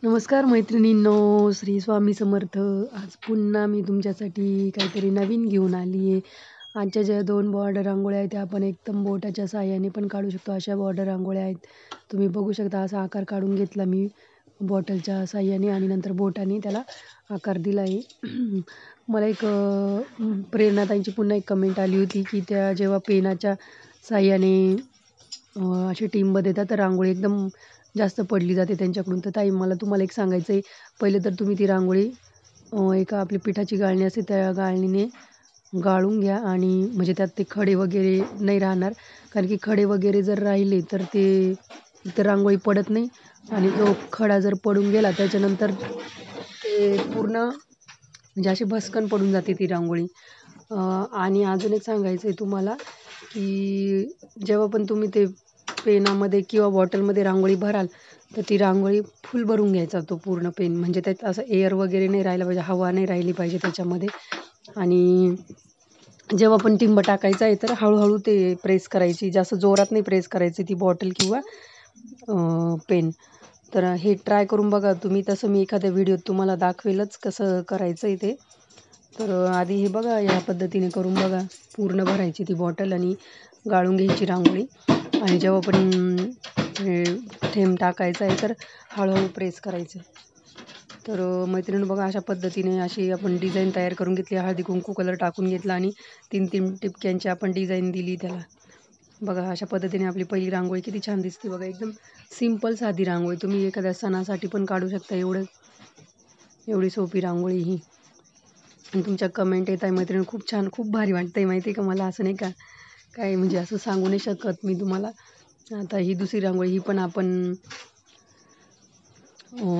नमस्कार मैत्रिणींनो, श्री स्वामी समर्थ. आज पुन्हा मी तुमच्यासाठी काहीतरी नवीन घेऊन आली आहे. आजच्या ज्या 2 बॉर्डर रांगोळ्या आहेत त्या आपण एकदम बोटाच्या साहाय्याने पण काढू शकतो. अशा बॉर्डर रांगोळ्या आहेत. तुम्ही बघू शकता असा आकार काढून घेतला मी बॉटलच्या साहाय्याने आणि नंतर बोटाने त्याला आकार दिला आहे. मला एक प्रेरणाताईंची पुन्हा एक कमेंट आली होती की त्या जेव्हा पेनाच्या साहाय्याने अशी टिंब देतात तर रांगोळी एकदम जास्त पडली जाते त्यांच्याकडून. तर ताई मला तुम्हाला एक सांगायचं आहे, पहिले तर तुम्ही ती रांगोळी एका आपली पिठाची गाळणी असते त्या गाळणीने गाळून घ्या आणि म्हणजे त्यात ते खडे वगैरे नाही राहणार. कारण की खडे वगैरे जर राहिले तर ते तर रांगोळी पडत नाही आणि जो खडा जर पडून गेला त्याच्यानंतर ते पूर्ण म्हणजे अशी भस्कन पडून जाते ती रांगोळी. आणि अजून एक सांगायचं आहे तुम्हाला की जेव्हा पण तुम्ही ते पेनामध्ये किंवा बॉटलमध्ये रांगोळी भराल तर ती रांगोळी फुल भरून घ्यायचा तो पूर्ण पेन. म्हणजे त्यात असं एअर वगैरे नाही राहिलं पाहिजे, हवा नाही राहिली पाहिजे त्याच्यामध्ये. आणि जेव्हा पण टिंब टाकायचा आहे तर हळूहळू ते प्रेस करायची, जास्त जोरात नाही प्रेस करायची ती बॉटल किंवा पेन. तर हे ट्राय करून बघा तुम्ही. तसं मी एखाद्या व्हिडिओत तुम्हाला दाखवेलच कसं करायचं आहे ते. तर आधी हे बघा या पद्धतीने करून बघा. पूर्ण भरायची ती बॉटल आणि गाळून घ्यायची रांगोळी आणि जेव्हा पण थेंब टाकायचा आहे तर हळूहळू प्रेस करायचं. तर मैत्रिणी बघा अशा पद्धतीने अशी आपण डिझाईन तयार करून घेतली. हळदी कुंकू कलर टाकून घेतला आणि 3-3 टिपक्यांची आपण डिझाईन दिली त्याला. बघा अशा पद्धतीने आपली पहिली रांगोळी किती छान दिसते बघा. एकदम सिंपल साधी रांगोळी. तुम्ही एखाद्या सणासाठी पण काढू शकता. एवढी सोपी रांगोळी ही. आणि तुमच्या कमेंट येत आहे मैत्रिणी, खूप छान, खूप भारी वाटतं आहे माहिती आहे का मला. असं नाही का काय म्हणजे असं सांगू नाही शकत मी तुम्हाला. आता ही दुसरी रांगोळी ही पण आपण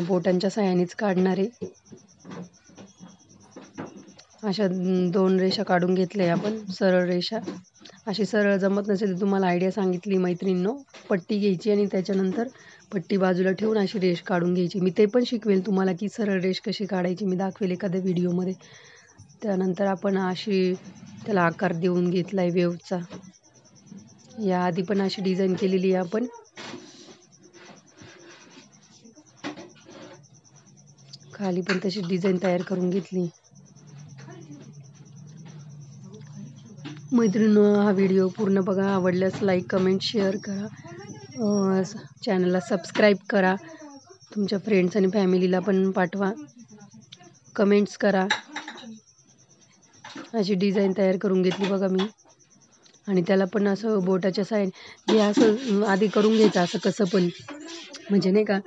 बोटांच्या साहाय्यानेच काढणार आहे. अशा 2 रेषा काढून घेतल्या आपण, सरळ रेषा. अशी सरळ जमत नसेल तर तुम्हाला आयडिया सांगितली मैत्रिणींनो. पट्टी घ्यायची आणि त्याच्यानंतर पट्टी बाजूला ठेवून अशी रेष काढून घ्यायची. मी ते पण शिकवेल तुम्हाला की सरळ रेष कशी काढायची, मी दाखवेल एखाद्या व्हिडिओमध्ये. त्यानंतर आपण अशी त्याला आकार देऊन घेतला आहे वेव्हचा. याआधी पण अशी डिझाईन केलेली आहे आपण. खाली पण तशी डिझाईन तयार करून घेतली. मैत्रिणींनो हा व्हिडिओ पूर्ण बघा. आवडल्यास लाईक, कमेंट, शेअर करा. चॅनलला सबस्क्राईब करा. तुमच्या फ्रेंड्स आणि फॅमिलीला पण पाठवा. कमेंट्स करा. अशी डिझाईन तयार करून घेतली बघा मी. आणि त्याला पण असं बोटाच्या साहाय्याने हे असं आधी करून घ्यायचं असं कसं पण. म्हणजे नाही का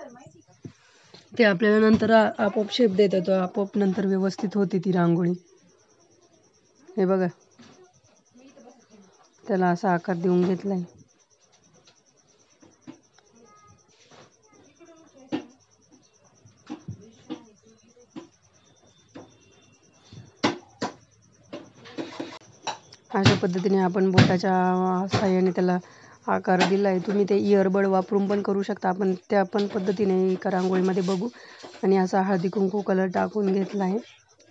ते आपल्याला नंतर आपोआप शेप देत येतो. आपोआप नंतर व्यवस्थित होते ती रांगोळी. हे बघा त्याला असा आकार देऊन घेतलाय. अशा पद्धतीने आपण बोटाच्या साहाय्याने त्याला आकार दिला आहे. तुम्ही ते इयरबड वापरून पण करू शकता. आपण त्या पण पद्धतीने एका रांगोळीमध्ये बघू. आणि असा हळदी कुंकू कलर टाकून घेतला आहे.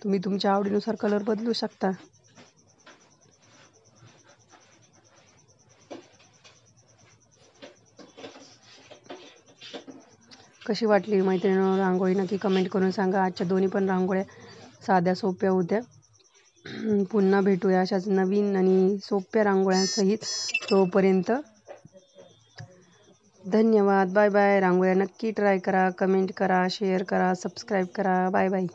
तुम्ही तुमच्या आवडीनुसार कलर बदलू शकता. कशी वाटली मैत्रिणींनो रांगोळी नक्की कमेंट करून सांगा. आजच्या दोन्ही पण रांगोळ्या साध्या सोप्या होत्या. पुन्हा भेटूया अशाच नवीन आणि सोप्या रांगोळ्यांसहित. तोपर्यंत धन्यवाद. Bye bye. रांगोळ्या नक्की ट्राय करा, कमेंट करा, शेअर करा, सबस्क्राईब करा. Bye bye.